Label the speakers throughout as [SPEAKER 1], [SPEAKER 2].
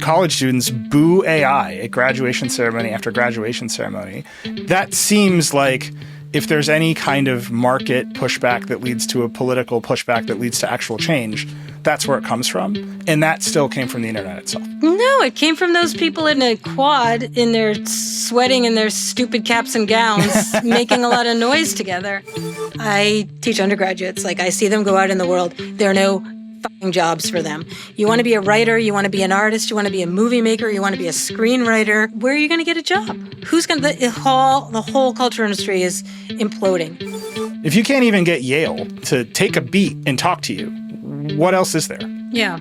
[SPEAKER 1] college students boo AI at graduation ceremony after graduation ceremony. That seems like if there's any kind of market pushback that leads to a political pushback that leads to actual change, that's where it comes from. And that still came from the internet itself.
[SPEAKER 2] No, it came from those people in a quad in their sweating in their stupid caps and gowns, making a lot of noise together. I teach undergraduates. Like, I see them go out in the world. There are no fucking jobs for them. You want to be a writer, you want to be an artist, you want to be a movie maker, you want to be a screenwriter. Where are you going to get a job? Who's going to, the whole culture industry is imploding.
[SPEAKER 1] If you can't even get Yale to take a beat and talk to you, what else is there?
[SPEAKER 2] Yeah.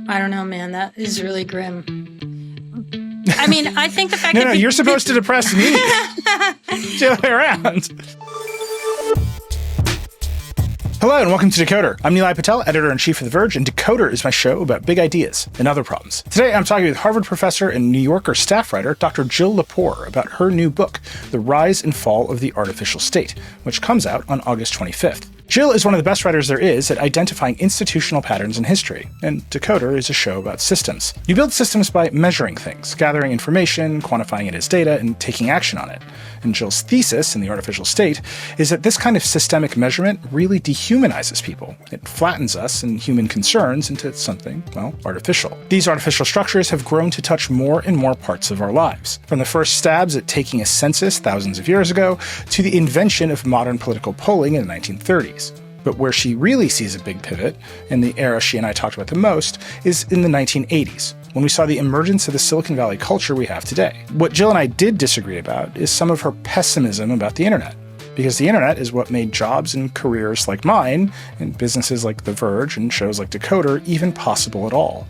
[SPEAKER 2] I don't know, man. That is really grim. I mean, I think the fact that...
[SPEAKER 1] No, you're supposed to depress me. Chill around. Hello and welcome to Decoder. I'm Nilay Patel, editor-in-chief of The Verge, and Decoder is my show about big ideas and other problems. Today I'm talking with Harvard professor and New Yorker staff writer Dr. Jill Lepore about her new book, The Rise and Fall of the Artificial State, which comes out on August 25th. Jill is one of the best writers there is at identifying institutional patterns in history, and Decoder is a show about systems. You build systems by measuring things, gathering information, quantifying it as data, and taking action on it. And Jill's thesis in The Artificial State is that this kind of systemic measurement really dehumanizes people. It flattens us and human concerns into something, well, artificial. These artificial structures have grown to touch more and more parts of our lives, from the first stabs at taking a census thousands of years ago to the invention of modern political polling in the 1930s. But where she really sees a big pivot, and the era she and I talked about the most, is in the 1980s, when we saw the emergence of the Silicon Valley culture we have today. What Jill and I did disagree about is some of her pessimism about the internet, because the internet is what made jobs and careers like mine, and businesses like The Verge and shows like Decoder even possible at all.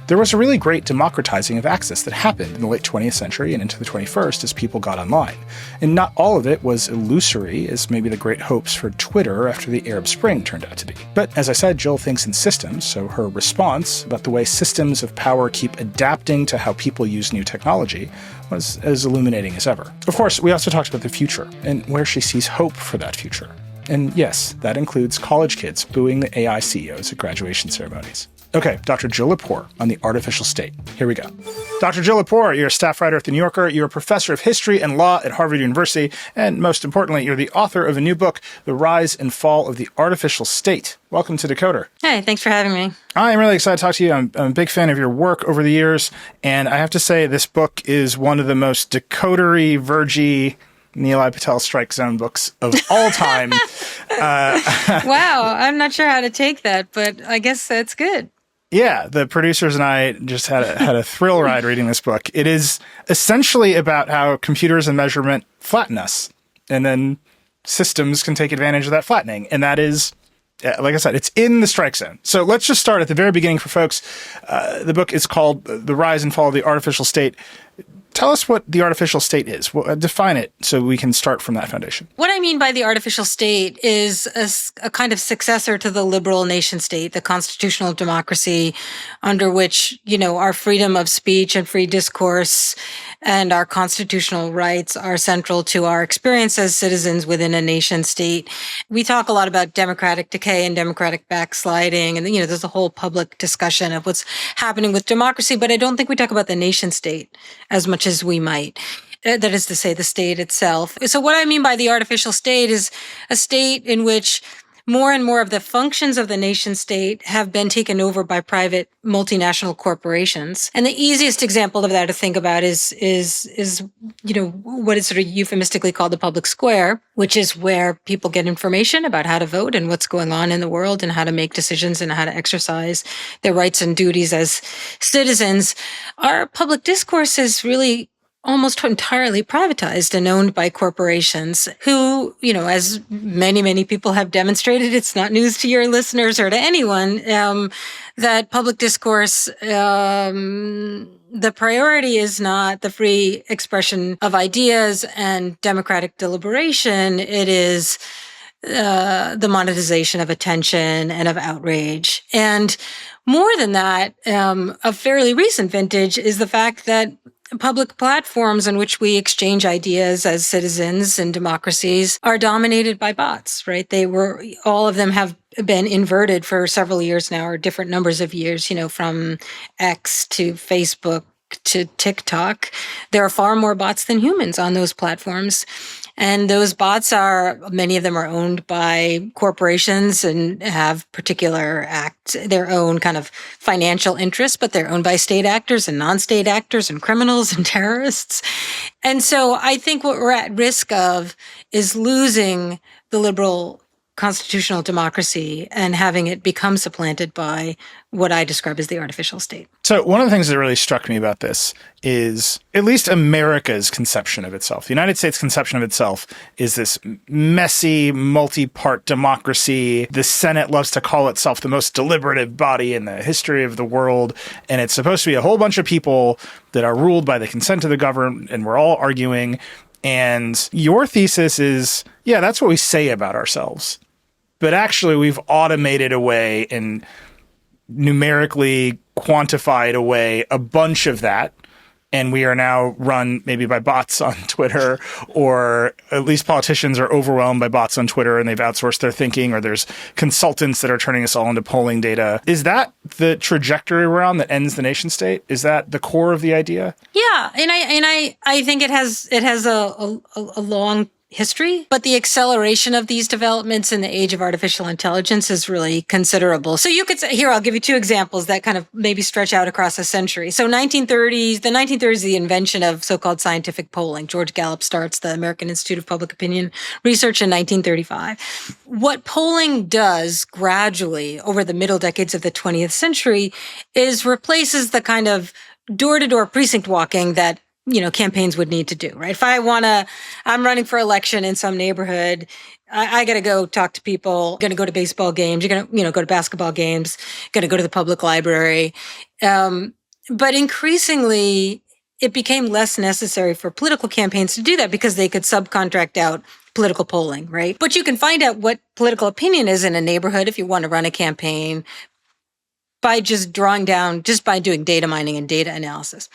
[SPEAKER 1] There was a really great democratizing of access that happened in the late 20th century and into the 21st as people got online. And not all of it was illusory as maybe the great hopes for Twitter after the Arab Spring turned out to be. But as I said, Jill thinks in systems, so her response about the way systems of power keep adapting to how people use new technology was as illuminating as ever. Of course, we also talked about the future and where she sees hope for that future. And yes, that includes college kids booing the AI CEOs at graduation ceremonies. Okay, Dr. Jill Lepore on the artificial state. Here we go. Dr. Jill Lepore, you're a staff writer at The New Yorker, you're a professor of history and law at Harvard University, and most importantly, you're the author of a new book, The Rise and Fall of the Artificial State. Welcome to Decoder.
[SPEAKER 2] Hey, thanks for having me.
[SPEAKER 1] I'm really excited to talk to you. I'm a big fan of your work over the years, and I have to say this book is one of the most Decoder-y, vergy, Nilay Patel strike zone books of all time.
[SPEAKER 2] Wow, I'm not sure how to take that, but I guess that's good.
[SPEAKER 1] Yeah, the producers and I just had a thrill ride reading this book. It is essentially about how computers and measurement flatten us, and then systems can take advantage of that flattening. And that is, like I said, it's in the strike zone. So let's just start at the very beginning for folks. The book is called The Rise and Fall of the Artificial State. Tell us what the artificial state is. Define it so we can start from that foundation.
[SPEAKER 2] What I mean by the artificial state is a kind of successor to the liberal nation state, the constitutional democracy under which, our freedom of speech and free discourse and our constitutional rights are central to our experience as citizens within a nation state. We talk a lot about democratic decay and democratic backsliding. And, there's a whole public discussion of what's happening with democracy, but I don't think we talk about the nation state as much as we might. That is to say, the state itself. So what I mean by the artificial state is a state in which more and more of the functions of the nation state have been taken over by private multinational corporations. And the easiest example of that to think about is what is sort of euphemistically called the public square, which is where people get information about how to vote and what's going on in the world and how to make decisions and how to exercise their rights and duties as citizens. Our public discourse is really almost entirely privatized and owned by corporations who, as many, many people have demonstrated, it's not news to your listeners or to anyone, that public discourse, the priority is not the free expression of ideas and democratic deliberation. It is the monetization of attention and of outrage. And more than that, a fairly recent vintage is the fact that public platforms in which we exchange ideas as citizens and democracies are dominated by bots, right? All of them have been inverted for several years now, or different numbers of years, from X to Facebook to TikTok. There are far more bots than humans on those platforms. And those bots many of them are owned by corporations and have their own kind of financial interests, but they're owned by state actors and non-state actors and criminals and terrorists. And so I think what we're at risk of is losing the liberal constitutional democracy and having it become supplanted by what I describe as the artificial state.
[SPEAKER 1] So one of the things that really struck me about this is at least America's conception of itself. The United States' conception of itself is this messy, multi-part democracy. The Senate loves to call itself the most deliberative body in the history of the world. And it's supposed to be a whole bunch of people that are ruled by the consent of the government, and we're all arguing. And your thesis is, yeah, that's what we say about ourselves. But actually, we've automated away and numerically quantified away a bunch of that. And we are now run maybe by bots on Twitter, or at least politicians are overwhelmed by bots on Twitter and they've outsourced their thinking, or there's consultants that are turning us all into polling data. Is that the trajectory we're on that ends the nation state? Is that the core of the idea?
[SPEAKER 2] Yeah. And I think it has a long history, but the acceleration of these developments in the age of artificial intelligence is really considerable. So you could say, here, I'll give you two examples that kind of maybe stretch out across a century. So the 1930s, the invention of so-called scientific polling. George Gallup starts the American Institute of Public Opinion Research in 1935. What polling does gradually over the middle decades of the 20th century is replaces the kind of door-to-door precinct walking that campaigns would need to do, right? If I'm running for election in some neighborhood, I got to go talk to people, going to go to baseball games, you're going to, go to basketball games, going to go to the public library. But increasingly, it became less necessary for political campaigns to do that because they could subcontract out political polling, right? But you can find out what political opinion is in a neighborhood if you want to run a campaign by just by doing data mining and data analysis.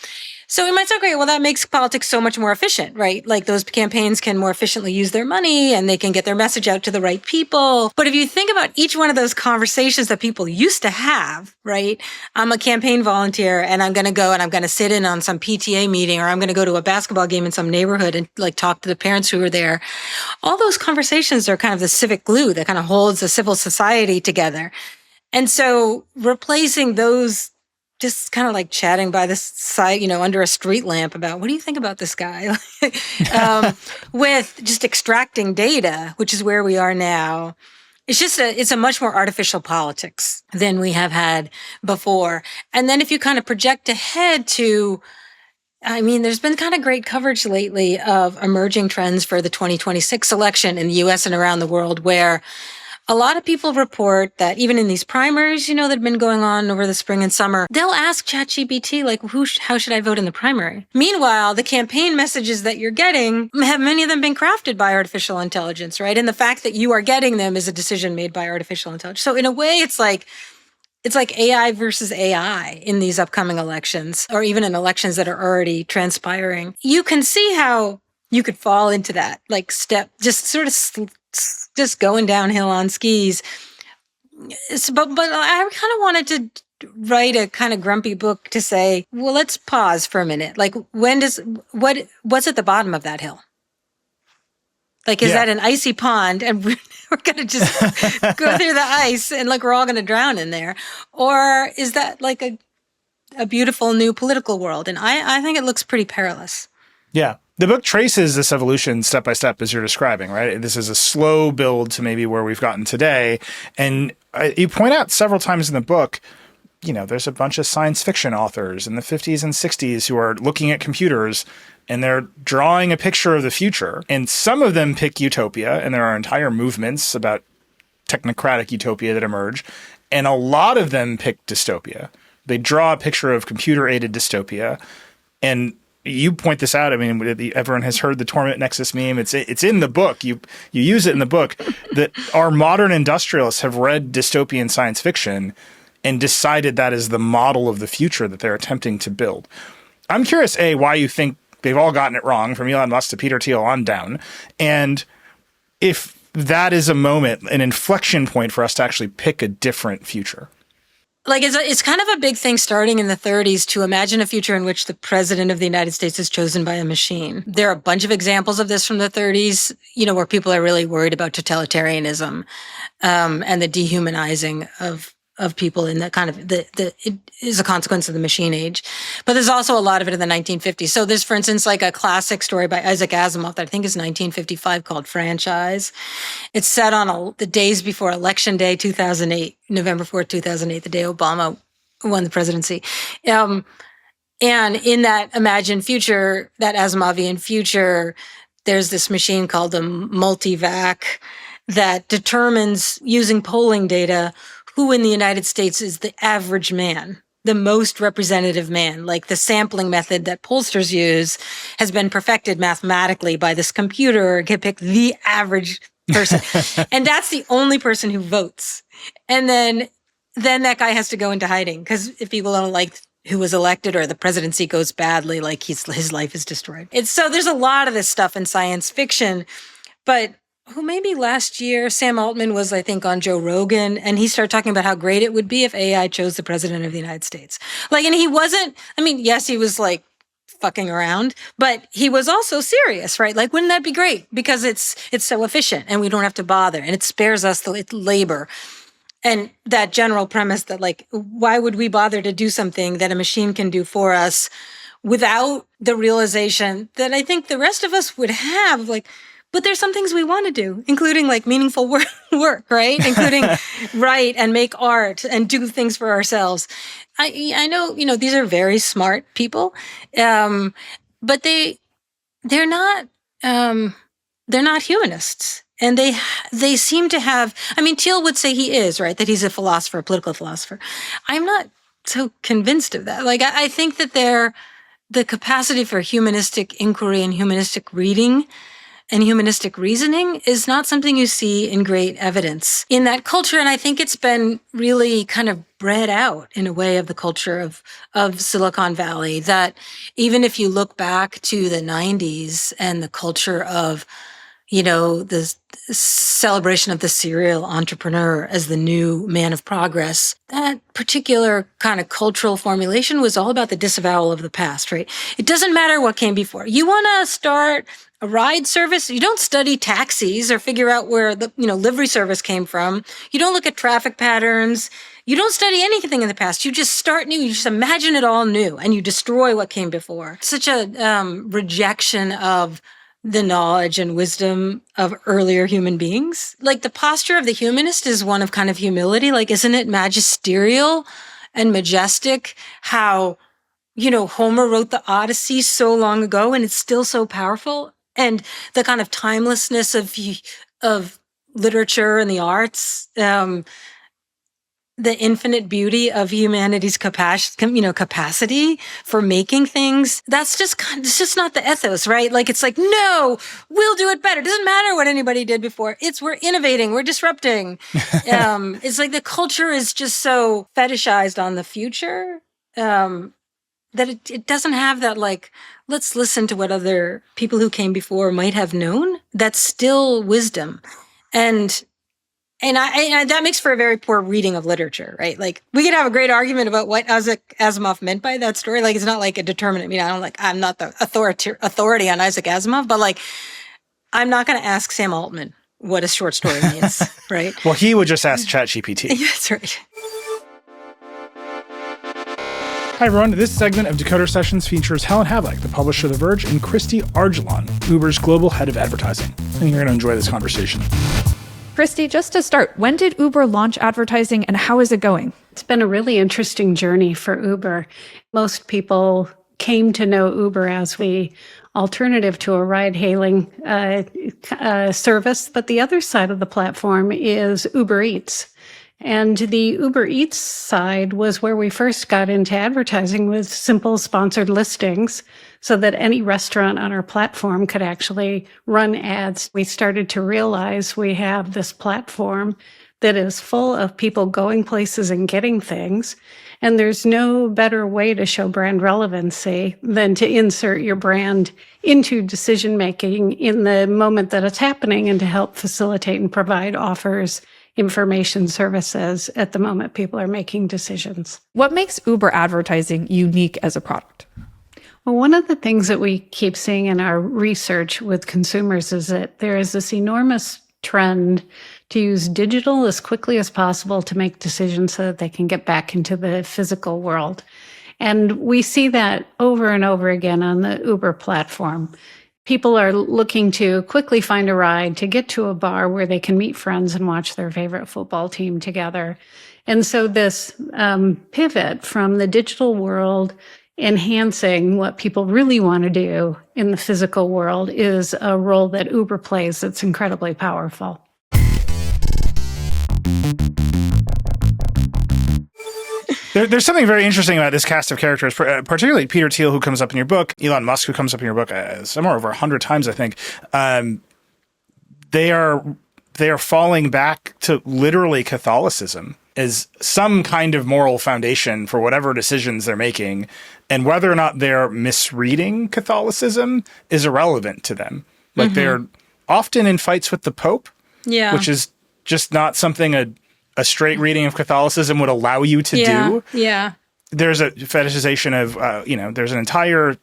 [SPEAKER 2] So we might say, great, well, that makes politics so much more efficient, right? Like those campaigns can more efficiently use their money and they can get their message out to the right people. But if you think about each one of those conversations that people used to have, right? I'm a campaign volunteer and I'm going to go and I'm going to sit in on some PTA meeting, or I'm going to go to a basketball game in some neighborhood and talk to the parents who are there. All those conversations are kind of the civic glue that kind of holds a civil society together. And so replacing those, just kind of chatting by the side, under a street lamp about, what do you think about this guy? With just extracting data, which is where we are now. It's a much more artificial politics than we have had before. And then if you kind of project ahead to, there's been kind of great coverage lately of emerging trends for the 2026 election in the US and around the world, where a lot of people report that even in these primaries, that have been going on over the spring and summer, they'll ask ChatGPT, how should I vote in the primary? Meanwhile, the campaign messages that you're getting, have many of them been crafted by artificial intelligence, right? And the fact that you are getting them is a decision made by artificial intelligence. So in a way, it's like AI versus AI in these upcoming elections, or even in elections that are already transpiring. You can see how you could fall into that, just going downhill on skis. But I kind of wanted to write a kind of grumpy book to say, well, let's pause for a minute. What's at the bottom of that hill? Is that an icy pond and we're going to just go through the ice and we're all going to drown in there? Or is that a beautiful new political world? And I think it looks pretty perilous.
[SPEAKER 1] Yeah. The book traces this evolution step by step as you're describing, right? This is a slow build to maybe where we've gotten today. And you point out several times in the book, there's a bunch of science fiction authors in the 50s and 60s who are looking at computers and they're drawing a picture of the future. And some of them pick utopia, and there are entire movements about technocratic utopia that emerge. And a lot of them pick dystopia. They draw a picture of computer-aided dystopia. And you point this out. Everyone has heard the Torment Nexus meme. It's in the book. You use it in the book that our modern industrialists have read dystopian science fiction and decided that is the model of the future that they're attempting to build. I'm curious, A, why you think they've all gotten it wrong, from Elon Musk to Peter Thiel on down, and if that is a moment, an inflection point for us to actually pick a different future.
[SPEAKER 2] Like, it's kind of a big thing starting in the 30s to imagine a future in which the president of the United States is chosen by a machine. There are a bunch of examples of this from the 30s, where people are really worried about totalitarianism and the dehumanizing of people in that kind of, it is a consequence of the machine age. But there's also a lot of it in the 1950s. So there's, for instance, like a classic story by Isaac Asimov that I think is 1955 called Franchise. It's set on the days before Election Day 2008, November 4th, 2008, the day Obama won the presidency. And in that imagined future, that Asimovian future, there's this machine called the multivac that determines, using polling data, who in the United States is the average man, the most representative man. Like, the sampling method that pollsters use has been perfected mathematically by this computer to pick the average person. And that's the only person who votes. And then that guy has to go into hiding, because if people don't like who was elected or the presidency goes badly, like his life is destroyed. So there's a lot of this stuff in science fiction, but who maybe last year, Sam Altman was, I think, on Joe Rogan, and he started talking about how great it would be if AI chose the president of the United States. Like, and he wasn't, yes, he was like fucking around, but he was also serious, right? Like, wouldn't that be great? Because it's so efficient and we don't have to bother, and it spares us the labor. And that general premise that, like, why would we bother to do something that a machine can do for us without the realization that I think the rest of us would have, like, but there's some things we want to do, including like meaningful work, right? Including write and make art and do things for ourselves. I know, these are very smart people, but they're not humanists. And they seem to have, Thiel would say he is, right? That he's a philosopher, a political philosopher. I'm not so convinced of that. Like, I think that the capacity for humanistic inquiry and humanistic reading and humanistic reasoning is not something you see in great evidence in that culture. And I think it's been really kind of bred out in a way of the culture of Silicon Valley, that even if you look back to the 90s and the culture of, the celebration of the serial entrepreneur as the new man of progress, that particular kind of cultural formulation was all about the disavowal of the past, right? It doesn't matter what came before. You want to start a ride service, you don't study taxis or figure out where the livery service came from. You don't look at traffic patterns. You don't study anything in the past. You just start new. You just imagine it all new, and you destroy what came before. Such a rejection of the knowledge and wisdom of earlier human beings. Like, the posture of the humanist is one of kind of humility. Like, isn't it magisterial and majestic how, Homer wrote the Odyssey so long ago and it's still so powerful? And the kind of timelessness of literature and the arts, the infinite beauty of humanity's capacity for making things. It's just not the ethos, right? Like, it's like, no, we'll do it better. It doesn't matter what anybody did before. We're innovating, we're disrupting. It's like the culture is just so fetishized on the future, that it doesn't have that, like, let's listen to what other people who came before might have known. That's still wisdom. And that makes for a very poor reading of literature, right? Like, we could have a great argument about what Isaac Asimov meant by that story. Like, it's not like a determinate. I'm not the authority on Isaac Asimov, but like, I'm not going to ask Sam Altman what a short story means, right?
[SPEAKER 1] Well, he would just ask ChatGPT.
[SPEAKER 2] That's right.
[SPEAKER 1] Hi, everyone. This segment of Decoder Sessions features Helen Havlik, the publisher of The Verge, and Christy Argilon, Uber's global head of advertising. I think you're going to enjoy this conversation.
[SPEAKER 3] Christy, just to start, when did Uber launch advertising and how is it going?
[SPEAKER 4] It's been a really interesting journey for Uber. Most people came to know Uber as the alternative to a ride-hailing service, but the other side of the platform is Uber Eats. And the Uber Eats side was where we first got into advertising with simple sponsored listings so that any restaurant on our platform could actually run ads. We started to realize we have this platform that is full of people going places and getting things. And there's no better way to show brand relevancy than to insert your brand into decision-making in the moment that it's happening and to help facilitate and provide offers, information, services at the moment people are making decisions.
[SPEAKER 3] What makes Uber advertising unique as a product?
[SPEAKER 4] Well, one of the things that we keep seeing in our research with consumers is that there is this enormous trend to use digital as quickly as possible to make decisions so that they can get back into the physical world. And we see that over and over again on the Uber platform. People are looking to quickly find a ride to get to a bar where they can meet friends and watch their favorite football team together. And so this pivot from the digital world enhancing what people really want to do in the physical world is a role that Uber plays that's incredibly powerful.
[SPEAKER 1] There's something very interesting about this cast of characters, particularly Peter Thiel, who comes up in your book, Elon Musk, who comes up in your book somewhere over 100 times, I think. They are falling back to literally Catholicism as some kind of moral foundation for whatever decisions they're making, and whether or not they're misreading Catholicism is irrelevant to them. Like they're often in fights with the Pope, which is just not something a straight reading of Catholicism would allow you to do.
[SPEAKER 2] Yeah.
[SPEAKER 1] There's a fetishization of, there's an entire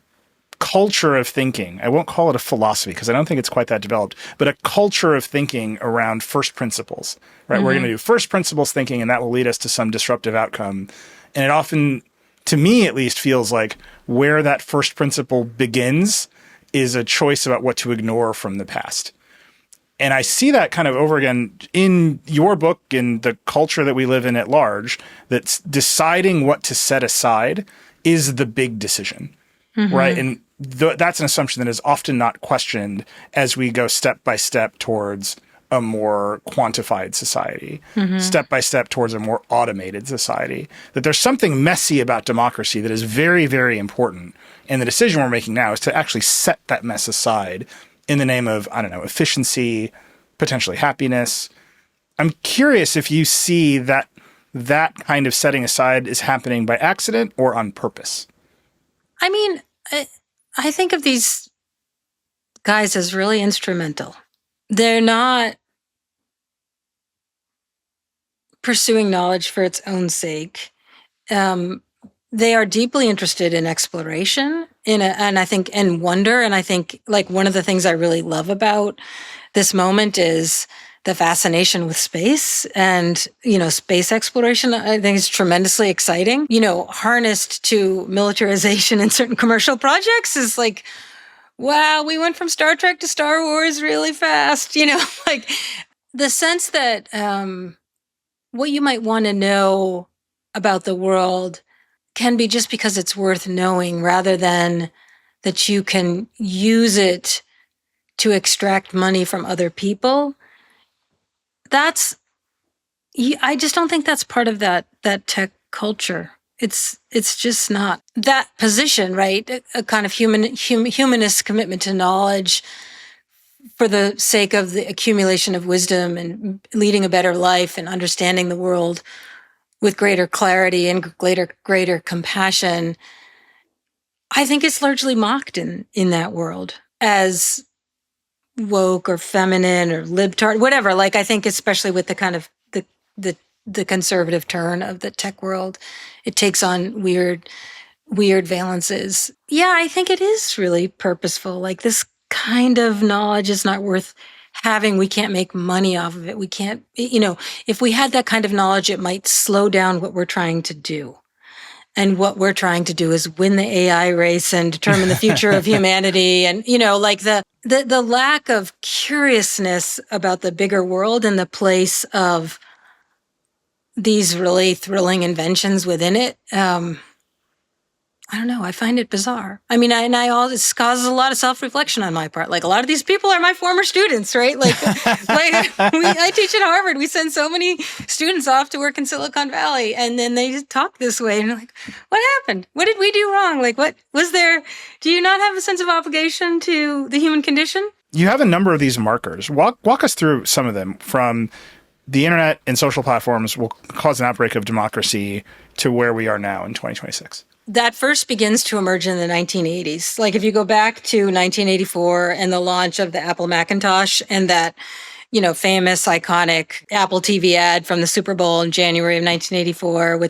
[SPEAKER 1] culture of thinking. I won't call it a philosophy because I don't think it's quite that developed, but a culture of thinking around first principles, right? We're going to do first principles thinking, and that will lead us to some disruptive outcome. And it often, to me at least, feels like where that first principle begins is a choice about what to ignore from the past. And I see that kind of over again in your book, in the culture that we live in at large, that's deciding what to set aside is the big decision, right? And that's an assumption that is often not questioned as we go step by step towards a more quantified society, step by step towards a more automated society, that there's something messy about democracy that is very, very important. And the decision we're making now is to actually set that mess aside in the name of, I don't know, efficiency, potentially happiness. I'm curious if you see that kind of setting aside is happening by accident or on purpose.
[SPEAKER 2] I mean, I think of these guys as really instrumental. They're not pursuing knowledge for its own sake. They are deeply interested in exploration, and I think in wonder. And I think like one of the things I really love about this moment is the fascination with space and, space exploration. I think is tremendously exciting. Harnessed to militarization in certain commercial projects is like, wow, we went from Star Trek to Star Wars really fast. Like the sense that what you might want to know about the world can be just because it's worth knowing rather than that you can use it to extract money from other people. I just don't think that's part of that tech culture. It's just not that position, right? A kind of humanist commitment to knowledge for the sake of the accumulation of wisdom and leading a better life and understanding the world with greater clarity and greater compassion. I think it's largely mocked in that world as woke or feminine or libtard, whatever. Like I think especially with the kind of the conservative turn of the tech world, it takes on weird valences. Yeah, I think it is really purposeful. Like this kind of knowledge is not worth having. We can't make money off of it. We can't, if we had that kind of knowledge, it might slow down what we're trying to do. And what we're trying to do is win the AI race and determine the future of humanity. And, like the lack of curiousness about the bigger world and the place of these really thrilling inventions within it. I don't know. I find it bizarre. I mean, this causes a lot of self-reflection on my part. Like a lot of these people are my former students, right? Like, I teach at Harvard. We send so many students off to work in Silicon Valley, and then they just talk this way. And you're like, what happened? What did we do wrong? Like, what was there? Do you not have a sense of obligation to the human condition?
[SPEAKER 1] You have a number of these markers. Walk us through some of them from the internet and social platforms will cause an outbreak of democracy to where we are now in 2026?
[SPEAKER 2] That first begins to emerge in the 1980s. Like if you go back to 1984 and the launch of the Apple Macintosh and that, famous, iconic Apple TV ad from the Super Bowl in January of 1984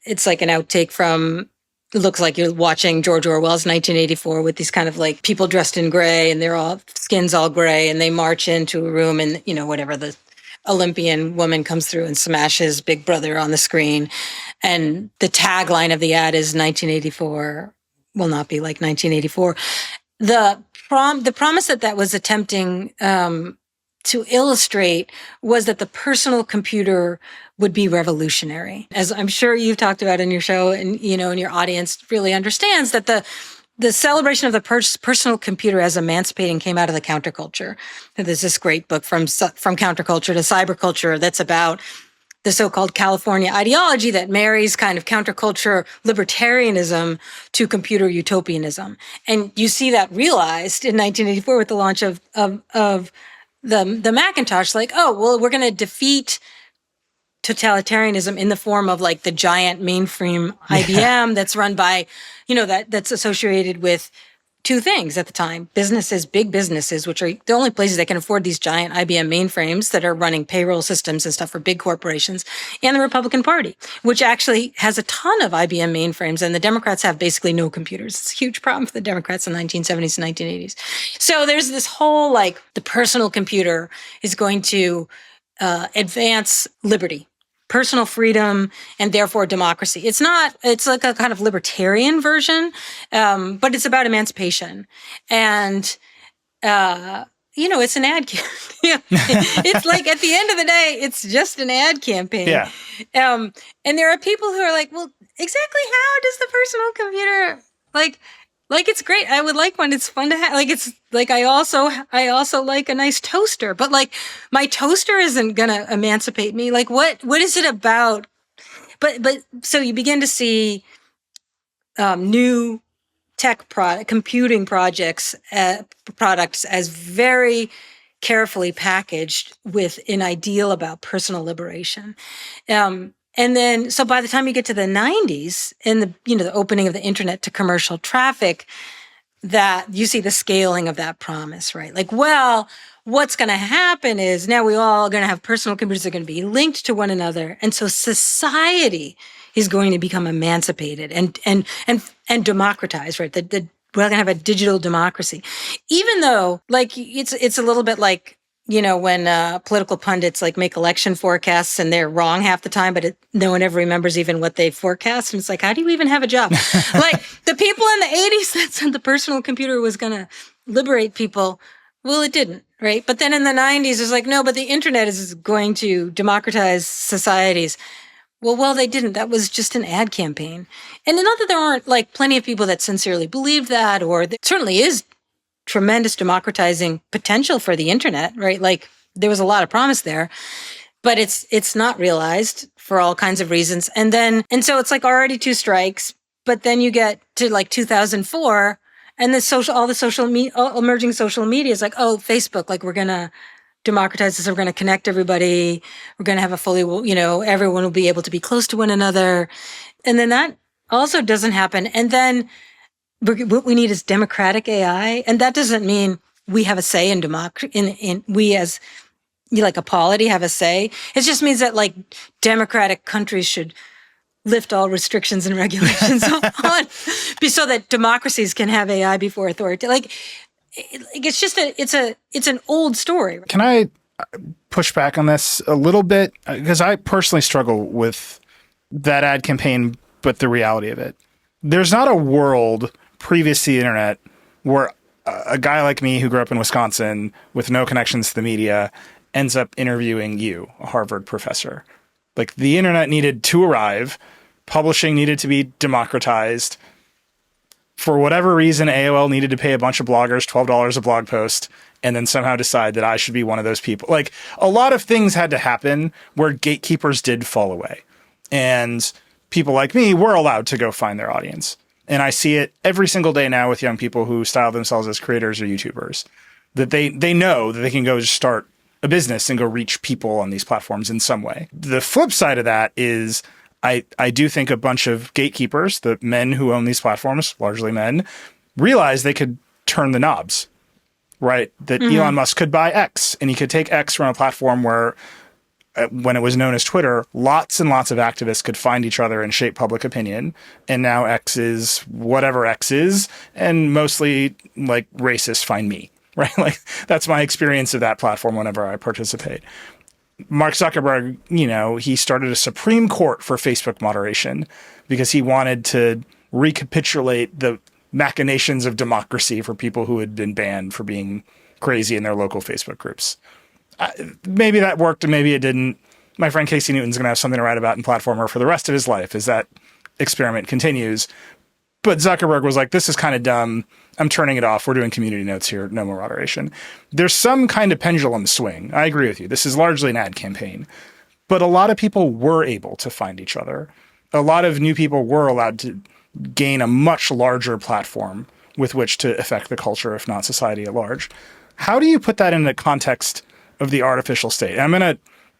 [SPEAKER 2] it's like an outtake from, it looks like you're watching George Orwell's 1984 with these kind of like people dressed in gray and skin's all gray and they march into a room and, whatever the Olympian woman comes through and smashes Big Brother on the screen. And the tagline of the ad is 1984 will not be like 1984. The promise that was attempting to illustrate was that the personal computer would be revolutionary. As I'm sure you've talked about in your show and, and your audience really understands that the celebration of the personal computer as emancipating came out of the counterculture. There's this great book from counterculture to cyberculture that's about the so-called California ideology that marries kind of counterculture libertarianism to computer utopianism. And you see that realized in 1984 with the launch of the Macintosh, like, oh, well, we're going to defeat totalitarianism in the form of like the giant mainframe IBM that's run by, that's associated with two things at the time: big businesses, which are the only places that can afford these giant IBM mainframes that are running payroll systems and stuff for big corporations, and the Republican Party, which actually has a ton of IBM mainframes, and the Democrats have basically no computers. It's a huge problem for the Democrats in the 1970s and 1980s. So there's this whole like the personal computer is going to advance liberty, personal freedom, and therefore democracy. It's like a kind of libertarian version, but it's about emancipation. And, it's an ad campaign. It's like at the end of the day, it's just an ad campaign.
[SPEAKER 1] Yeah.
[SPEAKER 2] And there are people who are like, well, exactly how does the personal computer, like it's great. I would like one. It's fun to have. Like it's like I also like a nice toaster, but like my toaster isn't gonna emancipate me. Like what is it about? But so you begin to see new computing products as very carefully packaged with an ideal about personal liberation. And then, so by the time you get to the 90s and the opening of the internet to commercial traffic, that you see the scaling of that promise, right? Like, well, what's going to happen is now we all going to have personal computers that are going to be linked to one another. And so society is going to become emancipated and democratized, right? We're going to have a digital democracy, even though like it's a little bit like, when political pundits like make election forecasts and they're wrong half the time, but no one ever remembers even what they forecast. And it's like, how do you even have a job? Like the people in the 80s that said the personal computer was going to liberate people. Well, it didn't, right? But then in the 90s, it's like, no, but the internet is going to democratize societies. Well, they didn't. That was just an ad campaign. And not that there aren't like plenty of people that sincerely believe that, or there certainly is tremendous democratizing potential for the internet, right? Like there was a lot of promise there, but it's not realized for all kinds of reasons. And so it's like already two strikes, but then you get to like 2004 and all the emerging social media is like, oh, Facebook, like we're going to democratize this. We're going to connect everybody. We're going to have a fully, everyone will be able to be close to one another. And then that also doesn't happen. And then what we need is democratic AI. And that doesn't mean we have a say in democracy, we as like a polity have a say. It just means that like democratic countries should lift all restrictions and regulations on so that democracies can have AI before authority. Like it's just it's an old story.
[SPEAKER 1] Can I push back on this a little bit? Because I personally struggle with that ad campaign, but the reality of it. There's not a world previous to the internet where a guy like me who grew up in Wisconsin with no connections to the media ends up interviewing you, a Harvard professor. Like the internet needed to arrive, publishing needed to be democratized. For whatever reason, AOL needed to pay a bunch of bloggers $12 a blog post and then somehow decide that I should be one of those people. Like a lot of things had to happen where gatekeepers did fall away. And people like me were allowed to go find their audience. And I see it every single day now with young people who style themselves as creators or YouTubers, that they know that they can go just start a business and go reach people on these platforms in some way. The flip side of that is I do think a bunch of gatekeepers, the men who own these platforms, largely men, realize they could turn the knobs, right? That Elon Musk could buy X, and he could take X from a platform where, when it was known as Twitter, lots and lots of activists could find each other and shape public opinion. And now X is whatever X is, and mostly like racists find me, right? Like that's my experience of that platform whenever I participate. Mark Zuckerberg, he started a Supreme Court for Facebook moderation because he wanted to recapitulate the machinations of democracy for people who had been banned for being crazy in their local Facebook groups. Maybe that worked and maybe it didn't. My friend Casey Newton's going to have something to write about in Platformer for the rest of his life as that experiment continues. But Zuckerberg was like, this is kind of dumb. I'm turning it off. We're doing community notes here. No more moderation. There's some kind of pendulum swing. I agree with you. This is largely an ad campaign. But a lot of people were able to find each other. A lot of new people were allowed to gain a much larger platform with which to affect the culture, if not society at large. How do you put that in the context of the artificial state?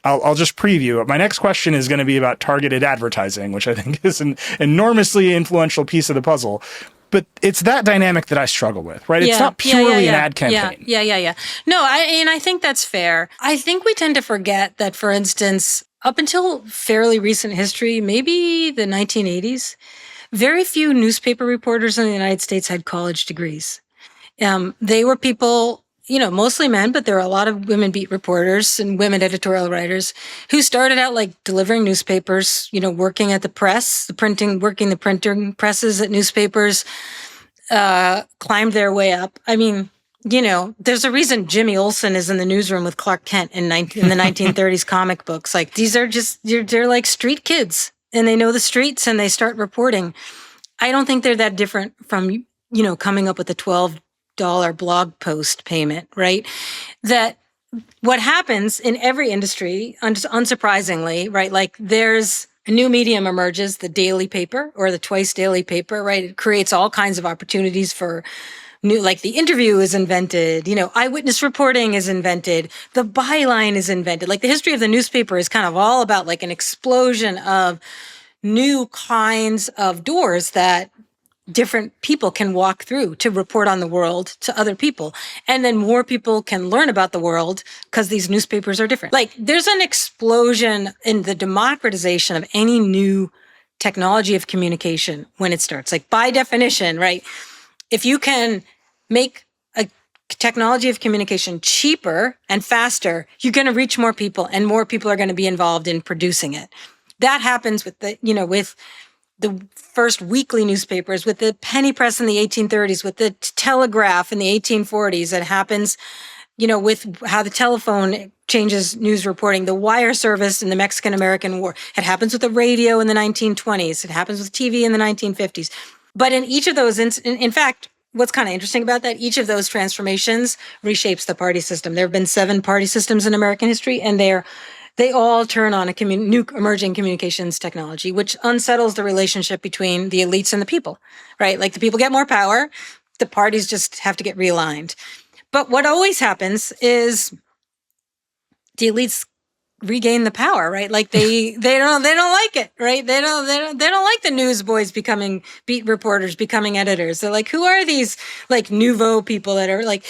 [SPEAKER 1] I'll just preview it. My next question is going to be about targeted advertising, which I think is an enormously influential piece of the puzzle. But it's that dynamic that I struggle with, right? It's not purely an ad campaign.
[SPEAKER 2] Yeah. No, I think that's fair. I think we tend to forget that, for instance, up until fairly recent history, maybe the 1980s, very few newspaper reporters in the United States had college degrees. They were people, mostly men, but there are a lot of women beat reporters and women editorial writers who started out like delivering newspapers, working at the press, working the printing presses at newspapers, climbed their way up. I mean, there's a reason Jimmy Olsen is in the newsroom with Clark Kent in the 1930s comic books. Like these are just, they're like street kids and they know the streets and they start reporting. I don't think they're that different from, coming up with a $12 blog post payment, right? That what happens in every industry, unsurprisingly, right? Like there's a new medium emerges, the daily paper or the twice daily paper, right? It creates all kinds of opportunities for new, like the interview is invented, eyewitness reporting is invented, the byline is invented. Like the history of the newspaper is kind of all about like an explosion of new kinds of doors that different people can walk through to report on the world to other people. And then more people can learn about the world because these newspapers are different. Like there's an explosion in the democratization of any new technology of communication when it starts. Like by definition, right? If you can make a technology of communication cheaper and faster, you're going to reach more people and more people are going to be involved in producing it. That happens with with the first weekly newspapers, with the penny press in the 1830s, with the telegraph in the 1840s. It happens, with how the telephone changes news reporting, the wire service in the Mexican-American War. It happens with the radio in the 1920s. It happens with TV in the 1950s. But in each of those, in fact, what's kind of interesting about that, each of those transformations reshapes the party system. There have been 7 party systems in American history, and they all turn on a new emerging communications technology, which unsettles the relationship between the elites and the people, right? Like the people get more power, the parties just have to get realigned. But what always happens is the elites regain the power, right? Like they don't like it, right? They don't like the newsboys becoming beat reporters, becoming editors. They're like, who are these like nouveau people that are like,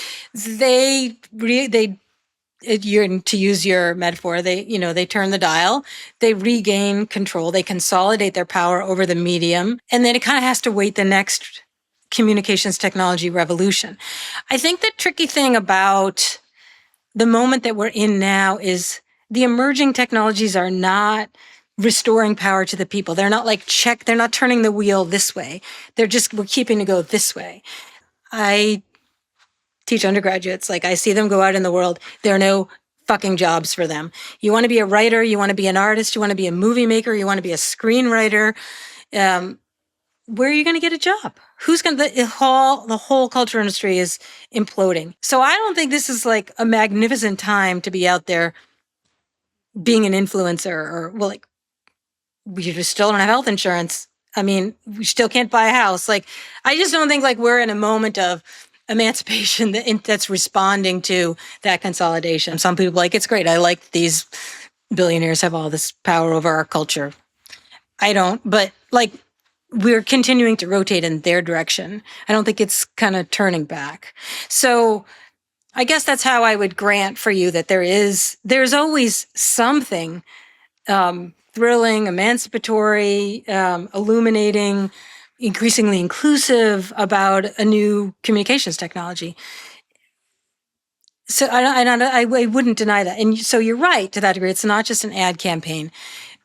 [SPEAKER 2] to use your metaphor, they turn the dial, they regain control, they consolidate their power over the medium, and then it kind of has to wait the next communications technology revolution. I think the tricky thing about the moment that we're in now is the emerging technologies are not restoring power to the people. They're not like they're not turning the wheel this way. We're keeping to go this way. I teach undergraduates, like I see them go out in the world. There are no fucking jobs for them. You want to be a writer, you want to be an artist, you want to be a movie maker, you want to be a screenwriter. Where are you going to get a job? The whole culture industry is imploding. So I don't think this is like a magnificent time to be out there being an influencer we just still don't have health insurance. I mean, we still can't buy a house. Like, I just don't think like we're in a moment of emancipation that's responding to that consolidation. Some people are like, it's great. I like these billionaires have all this power over our culture. I don't, but like we're continuing to rotate in their direction. I don't think it's kind of turning back. So I guess that's how I would grant for you that there's always something thrilling, emancipatory, illuminating, increasingly inclusive about a new communications technology. So I wouldn't deny that. And so you're right to that degree. It's not just an ad campaign.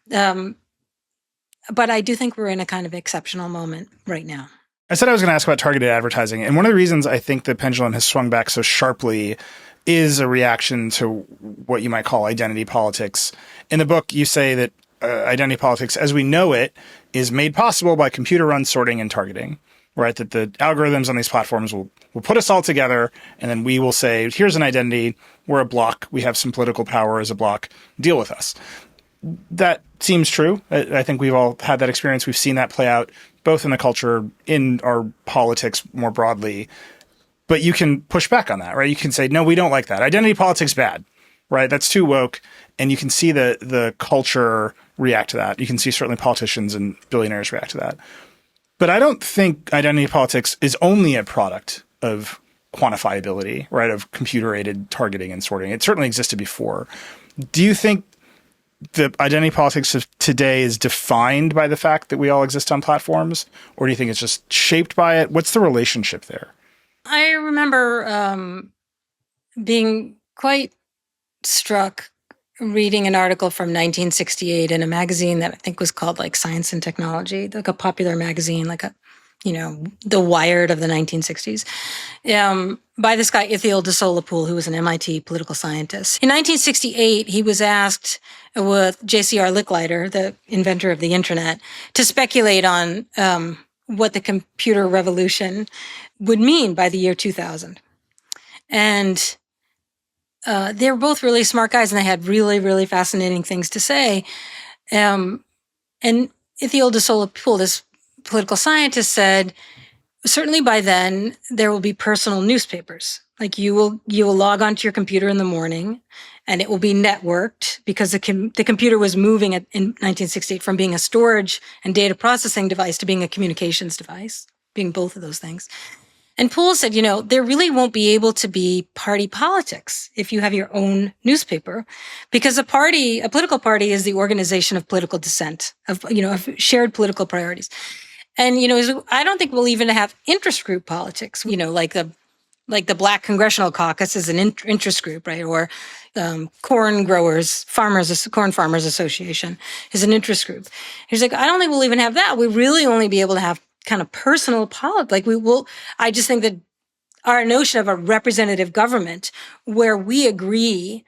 [SPEAKER 2] But I do think we're in a kind of exceptional moment right now.
[SPEAKER 1] I said I was going to ask about targeted advertising. And one of the reasons I think the pendulum has swung back so sharply is a reaction to what you might call identity politics. In the book, you say that identity politics, as we know it, is made possible by computer-run sorting and targeting, right? That the algorithms on these platforms will put us all together, and then we will say, here's an identity, we're a block, we have some political power as a block, deal with us. That seems true. I think we've all had that experience. We've seen that play out both in the culture, in our politics more broadly. But you can push back on that, right? You can say, no, we don't like that. Identity politics bad, right? That's too woke. And you can see the culture react to that. You can see certainly politicians and billionaires react to that. But I don't think identity politics is only a product of quantifiability, right? Of computer-aided targeting and sorting. It certainly existed before. Do you think the identity politics of today is defined by the fact that we all exist on platforms? Or do you think it's just shaped by it? What's the relationship there?
[SPEAKER 2] I remember being quite struck reading an article from 1968 in a magazine that I think was called like Science and Technology, like a popular magazine, like a, the Wired of the 1960s, by this guy, Thiel, who was an MIT political scientist. In 1968, he was asked with J.C.R. Licklider, the inventor of the internet, to speculate on what the computer revolution would mean by the year 2000. And they were both really smart guys, and they had really, really fascinating things to say. And Thiel, this political scientist, said, certainly by then there will be personal newspapers. Like you will log onto your computer in the morning, and it will be networked because the computer was moving in 1968 from being a storage and data processing device to being a communications device, being both of those things. And Poole said, there really won't be able to be party politics if you have your own newspaper, because a political party is the organization of political dissent, of shared political priorities. And, I don't think we'll even have interest group politics, like the Black Congressional Caucus is an interest group, right? Or Corn Farmers Association is an interest group. He's like, I don't think we'll even have that. We really only be able to have kind of personal politics. I just think that our notion of a representative government where we agree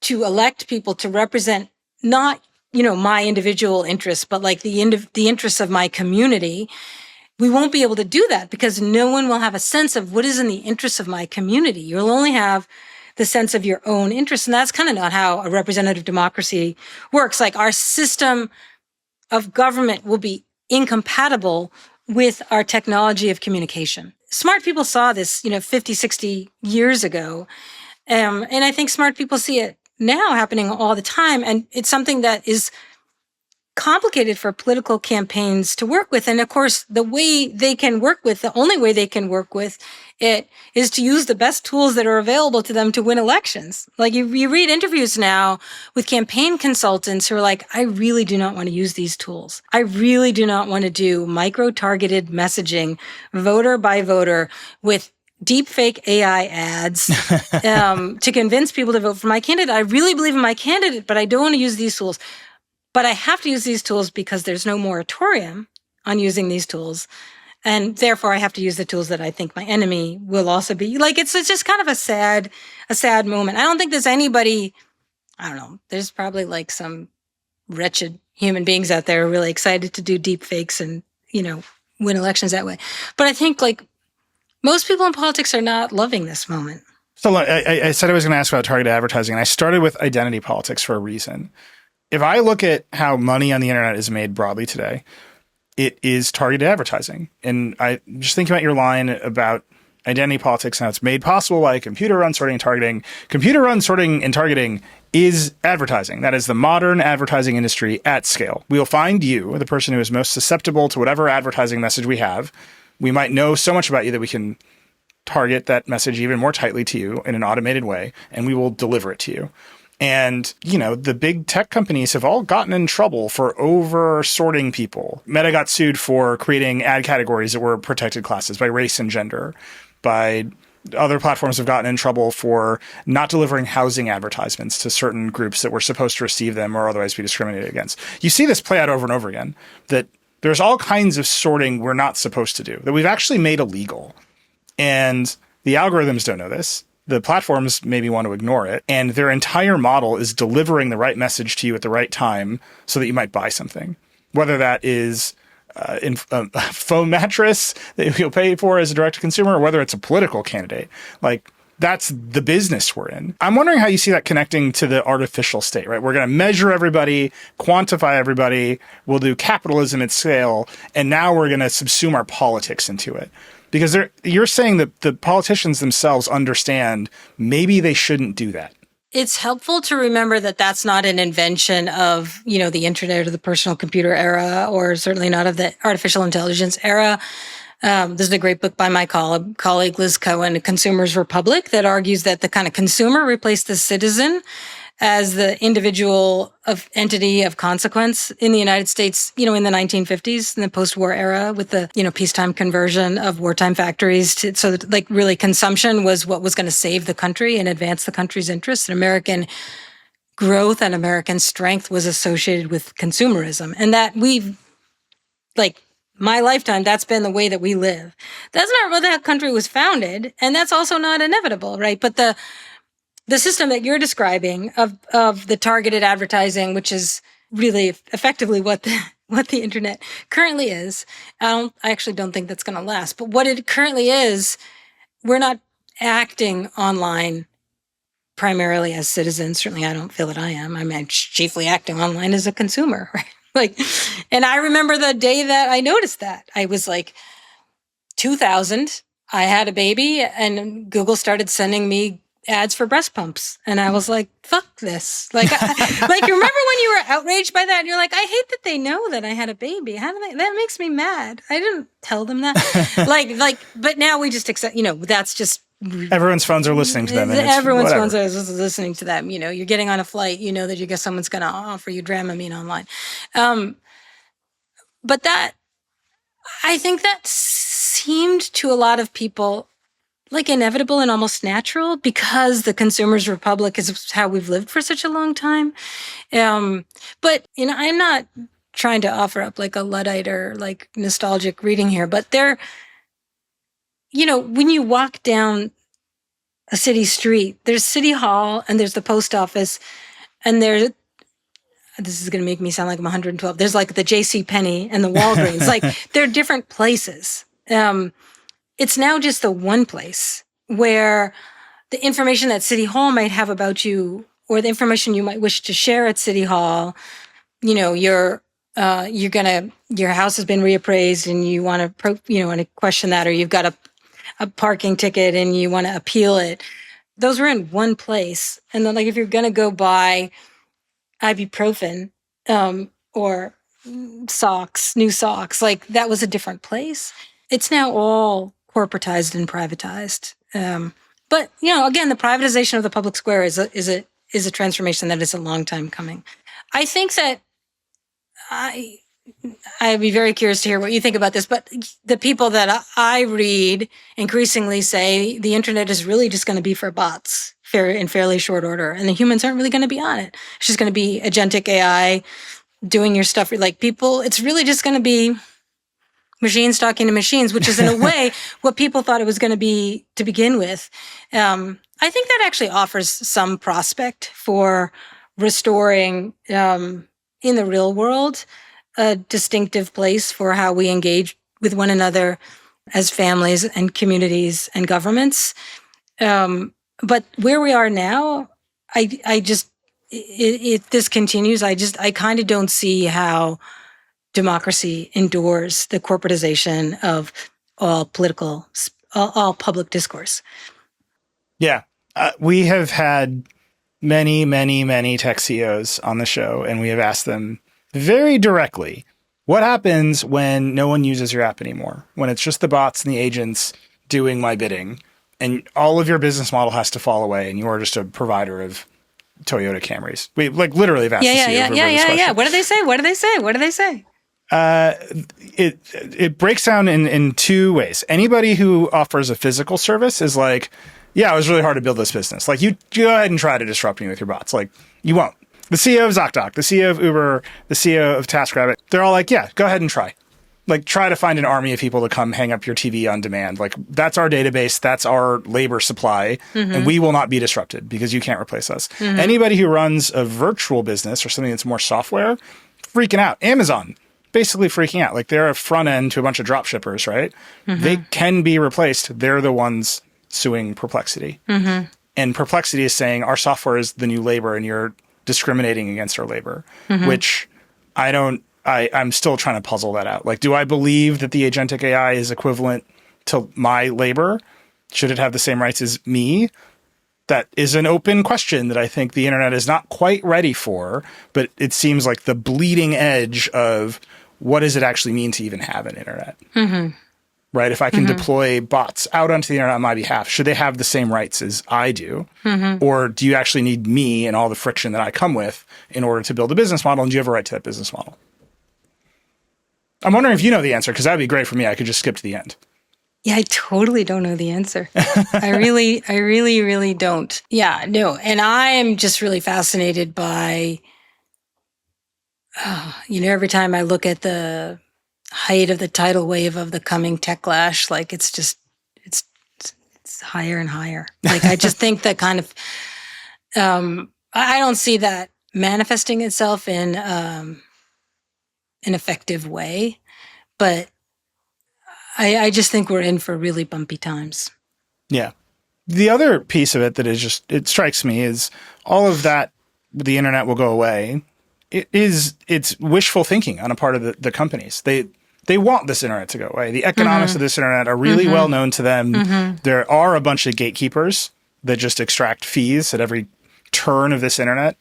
[SPEAKER 2] to elect people to represent not, my individual interests, but like the interests of my community, we won't be able to do that because no one will have a sense of what is in the interests of my community. You'll only have the sense of your own interests. And that's kind of not how a representative democracy works. Like our system of government will be incompatible with our technology of communication. Smart people saw this, 50, 60 years ago. And I think smart people see it now happening all the time. And it's something that is complicated for political campaigns to work with. And of course, the only way they can work with it is to use the best tools that are available to them to win elections. Like you read interviews now with campaign consultants who are like, I really do not want to use these tools. I really do not want to do micro-targeted messaging, voter by voter, with deepfake AI ads to convince people to vote for my candidate. I really believe in my candidate, but I don't want to use these tools. But I have to use these tools because there's no moratorium on using these tools. And therefore I have to use the tools that I think my enemy will also be. Like, it's just kind of a sad moment. I don't think there's anybody, I don't know, there's probably like some wretched human beings out there who are really excited to do deep fakes and, win elections that way. But I think like most people in politics are not loving this moment.
[SPEAKER 1] So I said I was going to ask about targeted advertising, and I started with identity politics for a reason. If I look at how money on the internet is made broadly today, it is targeted advertising. And I just thinking about your line about identity politics. Now it's made possible by computer-run sorting and targeting. Computer-run sorting and targeting is advertising. That is the modern advertising industry at scale. We will find you, the person who is most susceptible to whatever advertising message we have. We might know so much about you that we can target that message even more tightly to you in an automated way, and we will deliver it to you. And, the big tech companies have all gotten in trouble for over sorting people. Meta got sued for creating ad categories that were protected classes by race and gender. Other platforms have gotten in trouble for not delivering housing advertisements to certain groups that were supposed to receive them or otherwise be discriminated against. You see this play out over and over again, that there's all kinds of sorting we're not supposed to do, that we've actually made illegal. And the algorithms don't know this. The platforms maybe want to ignore it. And their entire model is delivering the right message to you at the right time so that you might buy something. Whether that is a phone mattress that you'll pay for as a direct-to-consumer, or whether it's a political candidate. That's the business we're in. I'm wondering how you see that connecting to the artificial state, right? We're going to measure everybody, quantify everybody, we'll do capitalism at scale, and now we're going to subsume our politics into it. Because you're saying that the politicians themselves understand maybe they shouldn't do that.
[SPEAKER 2] It's helpful to remember that that's not an invention of, the internet or the personal computer era, or certainly not of the artificial intelligence era. This is a great book by my colleague Liz Cohen, Consumer's Republic, that argues that the kind of consumer replaced the citizen as the individual entity of consequence in the United States, in the 1950s, in the post-war era, with the, peacetime conversion of wartime factories so that, really consumption was what was going to save the country and advance the country's interests. And American growth and American strength was associated with consumerism. And that my lifetime, that's been the way that we live. That's not what that country was founded. And that's also not inevitable, right? But the system that you're describing of the targeted advertising, which is really effectively what the internet currently is, I actually don't think that's going to last. But what it currently is, we're not acting online primarily as citizens. Certainly, I don't feel that I am. I'm chiefly acting online as a consumer, right? And I remember the day that I noticed that. I was 2000. I had a baby, and Google started sending me ads for breast pumps. And I was like, fuck this. You remember when you were outraged by that? And you're like, I hate that they know that I had a baby. That makes me mad. I didn't tell them that. But now we just accept, that's just.
[SPEAKER 1] Everyone's phones are listening to them.
[SPEAKER 2] Everyone's phones are listening to them. You're getting on a flight, that you guess someone's going to offer you Dramamine online. But I think that seemed to a lot of people inevitable and almost natural, because the consumer's republic is how we've lived for such a long time. But, I'm not trying to offer up a Luddite or nostalgic reading here, but when you walk down a city street, there's City Hall and there's the post office, and this is going to make me sound like I'm 112. There's the J.C. Penney and the Walgreens. They're different places. It's now just the one place where the information that City Hall might have about you, or the information you might wish to share at City Hall, your house has been reappraised and you want to question that, or you've got a parking ticket and you want to appeal it. Those were in one place. And then if you're going to go buy ibuprofen or socks, new socks, that was a different place. It's now all corporatized and privatized. But again, the privatization of the public square is a transformation that is a long time coming. I think that I'd be very curious to hear what you think about this, but the people that I read increasingly say the internet is really just going to be for bots in fairly short order, and the humans aren't really going to be on it. It's just going to be agentic AI doing your stuff. It's really just going to be machines talking to machines, which is in a way what people thought it was going to be to begin with. I think that actually offers some prospect for restoring, in the real world, a distinctive place for how we engage with one another as families and communities and governments. But where we are now, if this continues, I kind of don't see how democracy endures the corporatization of all political all public discourse.
[SPEAKER 1] Yeah. We have had many, many, many tech CEOs on the show, and we have asked them very directly, what happens when no one uses your app anymore? When it's just the bots and the agents doing my bidding, and all of your business model has to fall away, and you are just a provider of Toyota Camrys. We literally have asked the CEO this question.
[SPEAKER 2] Yeah. What do they say?
[SPEAKER 1] It breaks down in two ways. Anybody who offers a physical service is like, yeah, it was really hard to build this business. Like, you go ahead and try to disrupt me with your bots. Like, you won't. The CEO of ZocDoc, the CEO of Uber, the CEO of TaskRabbit, they're all like, yeah, go ahead and try. Like, try to find an army of people to come hang up your TV on demand. Like, that's our database. That's our labor supply. And we will not be disrupted because you can't replace us. Anybody who runs a virtual business or something that's more software, freaking out. Amazon, basically freaking out. Like, they're a front end to a bunch of drop shippers, right? They can be replaced. They're the ones suing Perplexity. And Perplexity is saying our software is the new labor and you're discriminating against our labor, which I'm still trying to puzzle that out. Like, do I believe that the agentic AI is equivalent to my labor? Should it have the same rights as me? That is an open question that I think the internet is not quite ready for, but it seems like the bleeding edge of what does it actually mean to even have an internet? Right? If I can deploy bots out onto the internet on my behalf, should they have the same rights as I do? Or do you actually need me and all the friction that I come with in order to build a business model? And do you have a right to that business model? I'm wondering if you know the answer, because that'd be great for me. I could just skip to the end.
[SPEAKER 2] Yeah, I totally don't know the answer. I really don't. Yeah, no. And I am just really fascinated by, every time I look at the height of the tidal wave of the coming techlash, like it's higher and higher. Like, I just think that kind of, I don't see that manifesting itself in an effective way, but I just think we're in for really bumpy times.
[SPEAKER 1] Yeah. The other piece of it that is just, it strikes me is all of that, the internet will go away. It's wishful thinking on a part of the companies. They want this internet to go away. The economics of this internet are really well known to them. There are a bunch of gatekeepers that just extract fees at every turn of this internet.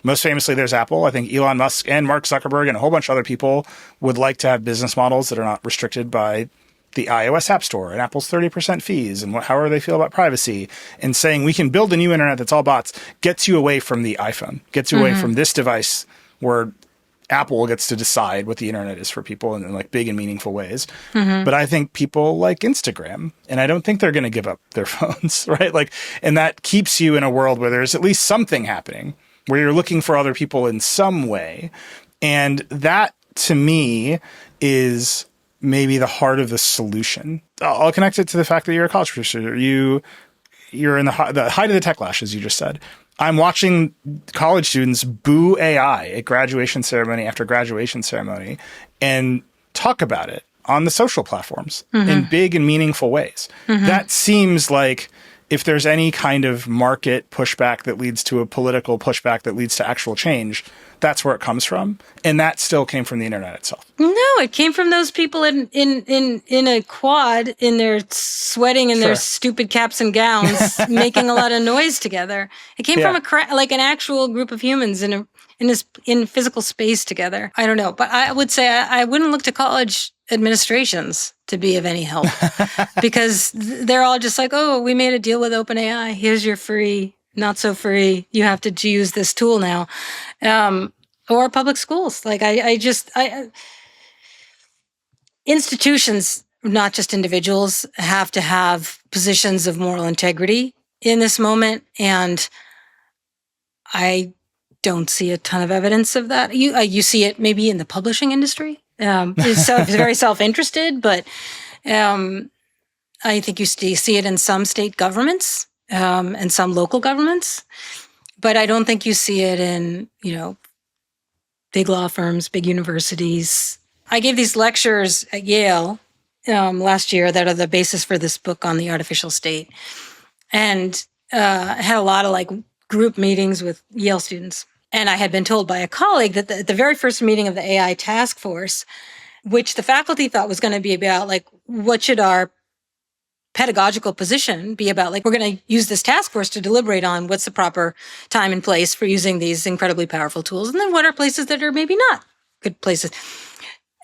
[SPEAKER 1] Most famously, there's Apple. I think Elon Musk and Mark Zuckerberg and a whole bunch of other people would like to have business models that are not restricted by the iOS App Store and Apple's 30% fees and however they feel about privacy, and saying we can build a new internet that's all bots gets you away from the iPhone, gets you away from this device where Apple gets to decide what the internet is for people in like big and meaningful ways. But I think people like Instagram, and I don't think they're going to give up their phones, right? Like, and that keeps you in a world where there's at least something happening, where you're looking for other people in some way. And that, to me, is maybe the heart of the solution. I'll connect it to the fact that you're a college professor. You're in the height of the techlash, as you just said. I'm watching college students boo AI at graduation ceremony after graduation ceremony and talk about it on the social platforms in big and meaningful ways. That seems like if there's any kind of market pushback that leads to a political pushback that leads to actual change, that's where it comes from. And that still came from the internet itself.
[SPEAKER 2] No, it came from those people in a quad in their sweating in their stupid caps and gowns, making a lot of noise together. It came from an actual group of humans in physical space together. I don't know, but I would say I wouldn't look to college administrations to be of any help because they're all just like, oh, we made a deal with OpenAI. Here's your free, not so free. You have to use this tool now. Or public schools. Like institutions, not just individuals, have to have positions of moral integrity in this moment. And I don't see a ton of evidence of that. You see it maybe in the publishing industry. It's very self-interested, but I think you see it in some state governments and some local governments, but I don't think you see it in, big law firms, big universities. I gave these lectures at Yale last year that are the basis for this book on the artificial state, and I had a lot of group meetings with Yale students. And I had been told by a colleague that the very first meeting of the AI task force, which the faculty thought was going to be about what should our pedagogical position be about like, we're going to use this task force to deliberate on what's the proper time and place for using these incredibly powerful tools. And then what are places that are maybe not good places?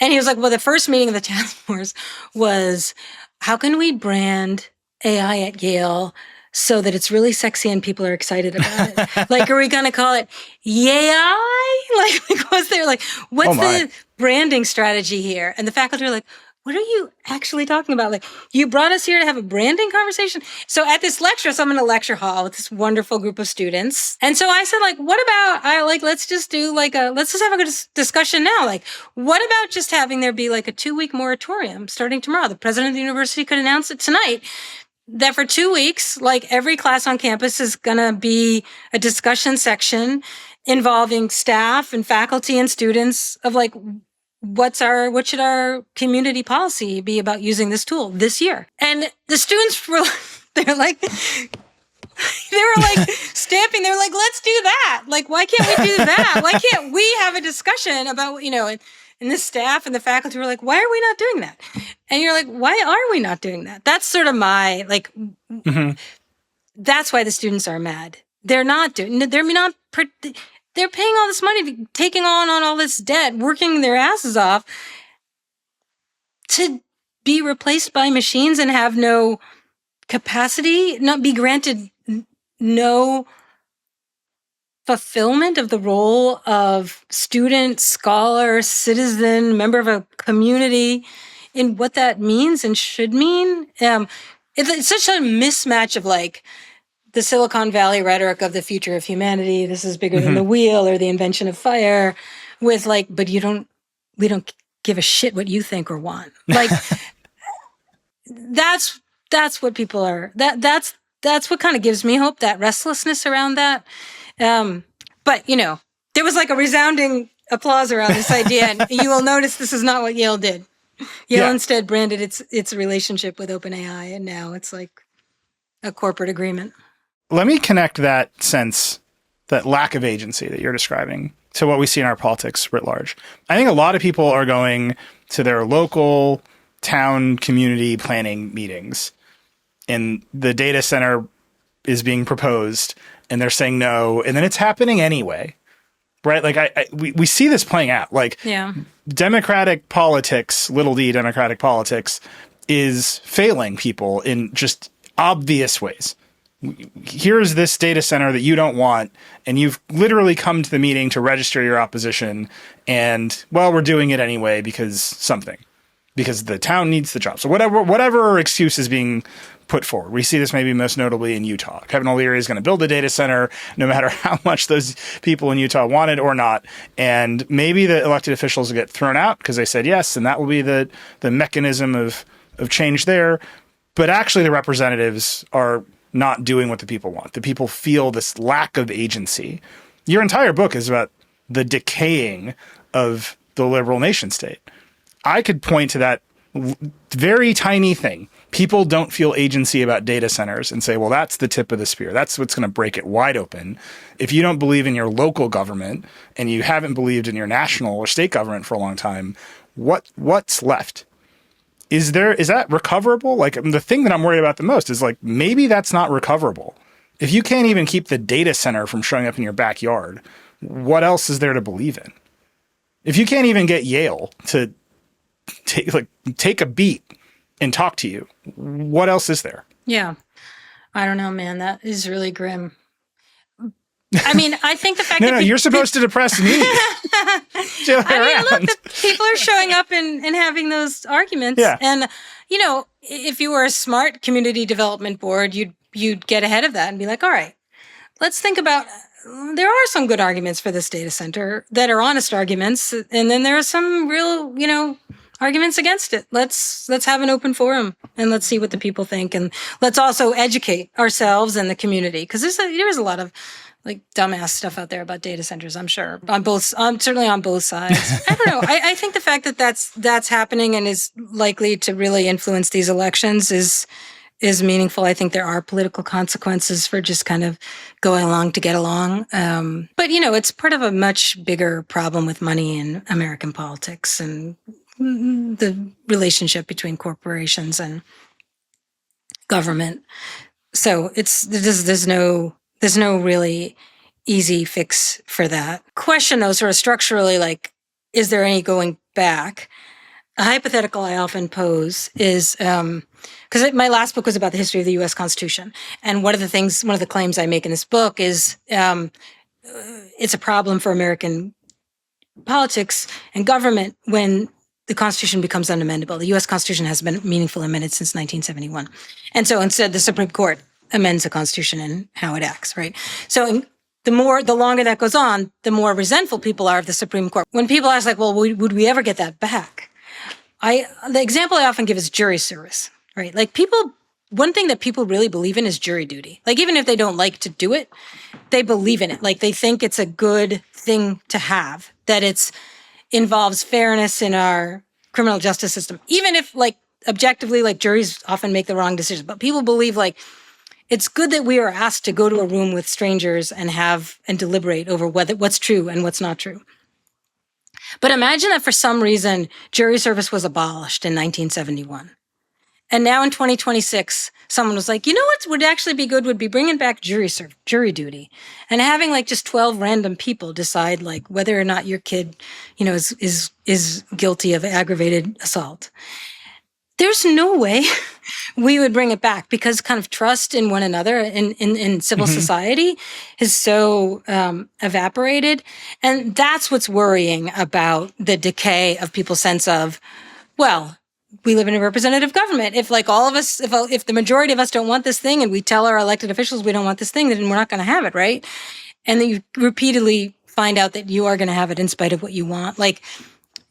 [SPEAKER 2] And he was like, well, the first meeting of the task force was, how can we brand AI at Yale so that it's really sexy and people are excited about it? Like, are we going to call it AI? Like what's there? Like, what's the branding strategy here? And the faculty are like, what are you actually talking about? Like, you brought us here to have a branding conversation? So at this lecture, so I'm in a lecture hall with this wonderful group of students. And so I said, like, what about, let's just do let's just have a good discussion now. Like, what about just having there be like a 2-week moratorium starting tomorrow? The president of the university could announce it tonight that for 2 weeks, like every class on campus is going to be a discussion section involving staff and faculty and students of like, what should our community policy be about using this tool this year? And the students were, they were like stamping. They're like, let's do that. Like, why can't we do that? Why can't we have a discussion about, and the staff and the faculty were like, why are we not doing that? And you're like, why are we not doing that? That's sort of my, that's why the students are mad. They're paying all this money, taking on all this debt, working their asses off to be replaced by machines and have no capacity, not be granted no fulfillment of the role of student, scholar, citizen, member of a community in what that means and should mean. It's such a mismatch of like, the Silicon Valley rhetoric of the future of humanity, this is bigger than the wheel or the invention of fire, with like, but we don't give a shit what you think or want. Like, that's what people are, that's what kind of gives me hope, that restlessness around that. But there was like a resounding applause around this idea, and you will notice this is not what Yale did. Yale instead branded its relationship with OpenAI, and now it's like a corporate agreement.
[SPEAKER 1] Let me connect that sense, that lack of agency that you're describing, to what we see in our politics writ large. I think a lot of people are going to their local town community planning meetings, and the data center is being proposed, and they're saying no, and then it's happening anyway, right? Like we see this playing out. Like, democratic politics, little d democratic politics, is failing people in just obvious ways. Here's this data center that you don't want, and you've literally come to the meeting to register your opposition, and, well, we're doing it anyway because the town needs the job. So whatever excuse is being put forward. We see this maybe most notably in Utah. Kevin O'Leary is going to build a data center no matter how much those people in Utah want it or not. And maybe the elected officials will get thrown out because they said yes, and that will be the mechanism of change there. But actually the representatives are not doing what the people want. The people feel this lack of agency. Your entire book is about the decaying of the liberal nation state. I could point to that very tiny thing. People don't feel agency about data centers and say, well, that's the tip of the spear. That's what's going to break it wide open. If you don't believe in your local government and you haven't believed in your national or state government for a long time, what's left? Is that recoverable? Like, the thing that I'm worried about the most is like, maybe that's not recoverable. If you can't even keep the data center from showing up in your backyard, what else is there to believe in? If you can't even get Yale to take a beat and talk to you, what else is there?
[SPEAKER 2] Yeah. I don't know, man. That is really grim. I mean, I think the fact that...
[SPEAKER 1] No, you're supposed to depress me.
[SPEAKER 2] Look, people are showing up and having those arguments.
[SPEAKER 1] Yeah.
[SPEAKER 2] And, if you were a smart community development board, you'd get ahead of that and be like, all right, let's think about... There are some good arguments for this data center that are honest arguments. And then there are some real, arguments against it. Let's have an open forum and let's see what the people think. And let's also educate ourselves and the community. Because there's a lot of like dumbass stuff out there about data centers, I'm sure, certainly on both sides. I don't know. I think the fact that that's happening and is likely to really influence these elections is meaningful. I think there are political consequences for just kind of going along to get along. But, it's part of a much bigger problem with money in American politics and the relationship between corporations and government. So there's no really easy fix for that. Question though, sort of structurally, like, is there any going back? A hypothetical I often pose is, because my last book was about the history of the U.S. Constitution. And one of the claims I make in this book is it's a problem for American politics and government when the Constitution becomes unamendable. The U.S. Constitution has been meaningfully amended since 1971. And so instead, the Supreme Court amends the Constitution and how it acts, right? So the longer that goes on, the more resentful people are of the Supreme Court. When people ask, like, well, would we ever get that back? The example I often give is jury service, right? Like one thing that people really believe in is jury duty. Like even if they don't like to do it, they believe in it. Like they think it's a good thing to have, that it's involves fairness in our criminal justice system. Even if like objectively, like juries often make the wrong decision, but people believe like it's good that we are asked to go to a room with strangers and deliberate over what's true and what's not true. But imagine that for some reason, jury service was abolished in 1971. And now in 2026, someone was like, you know what would actually be good would be bringing back jury duty and having like just 12 random people decide like whether or not your kid, you know, is guilty of aggravated assault. There's no way we would bring it back because kind of trust in one another in civil society is so evaporated. And that's what's worrying about the decay of people's sense of, well, we live in a representative government. If like all of us, if the majority of us don't want this thing and we tell our elected officials we don't want this thing, then we're not going to have it, right? And then you repeatedly find out that you are going to have it in spite of what you want. Like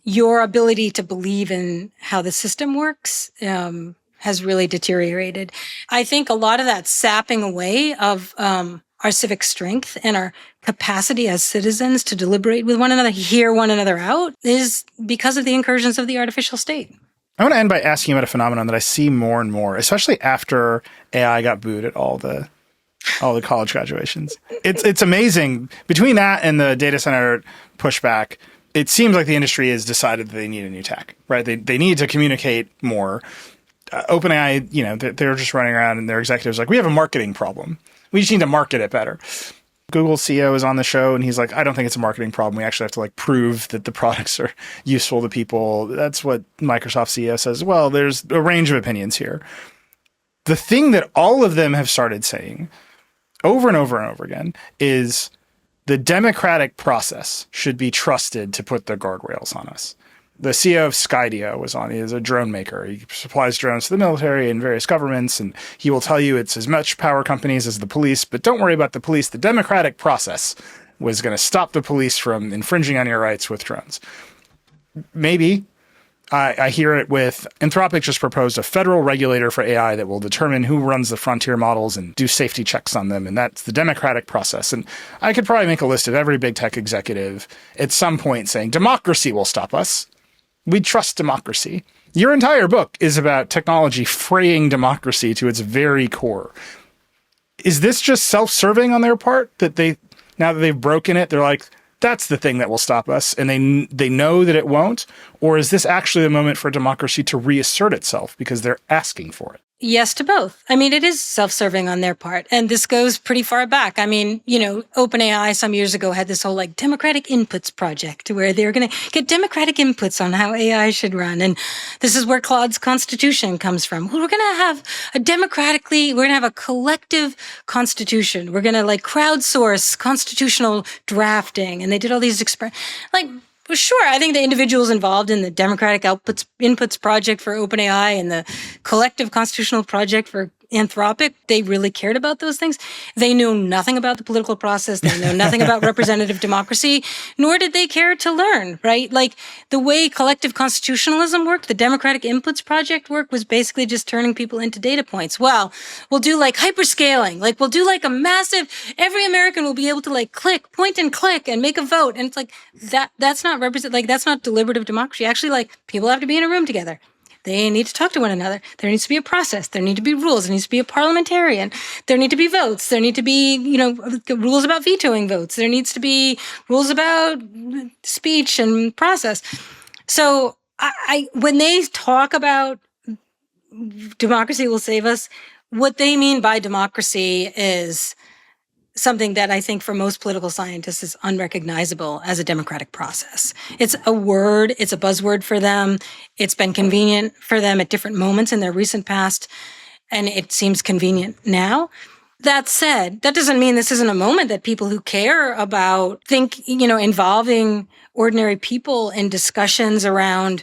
[SPEAKER 2] your ability to believe in how the system works has really deteriorated. I think a lot of that sapping away of our civic strength and our capacity as citizens to deliberate with one another, hear one another out, is because of the incursions of the artificial state.
[SPEAKER 1] I want to end by asking about a phenomenon that I see more and more, especially after AI got booed at all the college graduations. It's amazing. Between that and the data center pushback, it seems like the industry has decided that they need a new tech, right? They need to communicate more. OpenAI, you know, they're just running around and their executives are like, we have a marketing problem. We just need to market it better. Google CEO is on the show and he's like, I don't think it's a marketing problem. We actually have to like prove that the products are useful to people. That's what Microsoft CEO says. Well, there's a range of opinions here. The thing that all of them have started saying over and over and over again is the democratic process should be trusted to put the guardrails on us. The CEO of Skydio was on. He is a drone maker. He supplies drones to the military and various governments, and he will tell you it's as much power companies as the police, but don't worry about the police. The democratic process was going to stop the police from infringing on your rights with drones. Maybe. I hear it with Anthropic just proposed a federal regulator for AI that will determine who runs the frontier models and do safety checks on them. And that's the democratic process. And I could probably make a list of every big tech executive at some point saying democracy will stop us. We trust democracy. Your entire book is about technology fraying democracy to its very core. Is this just self-serving on their part that now that they've broken it, they're like, that's the thing that will stop us, and they know that it won't? Or is this actually the moment for democracy to reassert itself because they're asking for it?
[SPEAKER 2] Yes to both. I mean, it is self-serving on their part. And this goes pretty far back. I mean, you know, OpenAI some years ago had this whole like democratic inputs project where they were going to get democratic inputs on how AI should run. And this is where Claude's constitution comes from. We're going to have we're going to have a collective constitution. We're going to like crowdsource constitutional drafting. And they did all these well, sure. I think the individuals involved in the democratic inputs project for OpenAI and the collective constitutional project for Anthropic, they really cared about those things. They knew nothing about the political process. They know nothing about representative democracy, nor did they care to learn, right? Like the way collective constitutionalism worked, the democratic inputs project work was basically just turning people into data points. Well, we'll do like hyperscaling. Like we'll do like a massive, every American will be able to like point and click and make a vote. And it's like, that's not that's not deliberative democracy. Actually, like people have to be in a room together. They need to talk to one another. There needs to be a process. There need to be rules. There needs to be a parliamentarian. There need to be votes. There need to be, rules about vetoing votes. There needs to be rules about speech and process. So when they talk about democracy will save us, what they mean by democracy is something that I think for most political scientists is unrecognizable as a democratic process. It's a word, it's a buzzword for them. It's been convenient for them at different moments in their recent past, and it seems convenient now. That said, that doesn't mean this isn't a moment that people who care about involving ordinary people in discussions around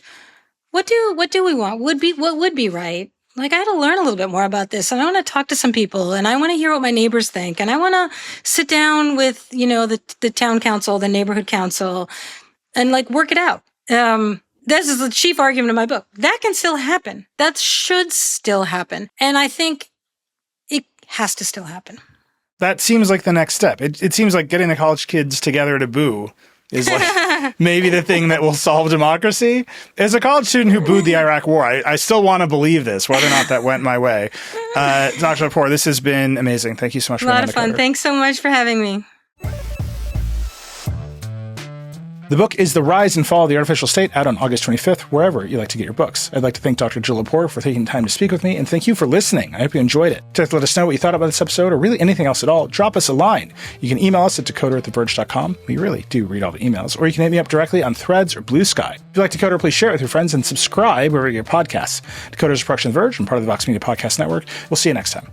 [SPEAKER 2] what do we want? What would be right? Like, I had to learn a little bit more about this, and I want to talk to some people, and I want to hear what my neighbors think, and I want to sit down with, the town council, the neighborhood council, and work it out. This is the chief argument of my book. That can still happen. That should still happen. And I think it has to still happen.
[SPEAKER 1] That seems like the next step. It seems like getting the college kids together to boo is maybe the thing that will solve democracy. As a college student who booed the Iraq War, I still want to believe this, whether or not that went my way. Dr. Lepore, this has been amazing. Thank you so much for being on Decoder. A lot of fun.
[SPEAKER 2] Thanks so much for having me.
[SPEAKER 1] The book is The Rise and Fall of the Artificial State, out on August 25th, wherever you like to get your books. I'd like to thank Dr. Jill Lepore for taking time to speak with me, and thank you for listening. I hope you enjoyed it. To let us know what you thought about this episode, or really anything else at all, drop us a line. You can email us at decoder@theverge.com. We really do read all the emails. Or you can hit me up directly on Threads or Blue Sky. If you like Decoder, please share it with your friends and subscribe wherever you get podcasts. Decoder is a production of The Verge and part of the Vox Media Podcast Network. We'll see you next time.